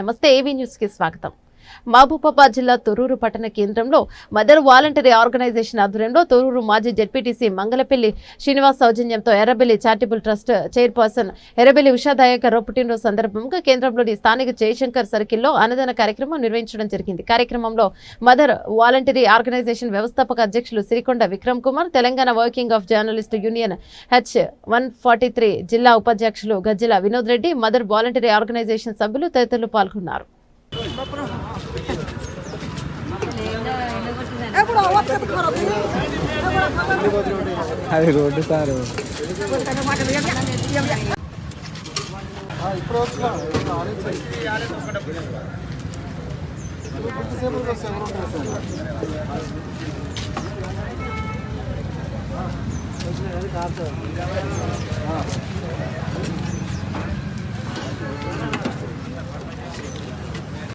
నమస్తే AV news కి స్వాగతం. మహబూబాబాద్ జిల్లా తొర్రూరు పట్టణ కేంద్రంలో మదర్ వాలంటరీ ఆర్గనైజేషన్ ఆధ్వర్యంలో తొర్రూరు మాజీ జెడ్పీటీసీ మంగళపల్లి శ్రీనివాస్ సౌజన్యంతో Errabelli charitable trust chairperson Errabelli Usha Dayakar Rao పుట్టినరోజు సందర్భంగా కేంద్రంలోని స్థానిక జయశంకర్ సర్కిల్లో అన్నదాన కార్యక్రమం నిర్వహించడం జరిగింది. కార్యక్రమంలో మదర్ వాలంటరీ ఆర్గనైజేషన్ వ్యవస్థాపక అధ్యక్షులు Sirikonda Vikram Kumar, Telangana working of journalist union H143 జిల్లా ఉపాధ్యక్షులు Gajjala Vinod Reddy, mother voluntary organization సభ్యులు తదితరులు పాల్గొన్నారు. అది రోడ్డు సారు ఇప్పుడు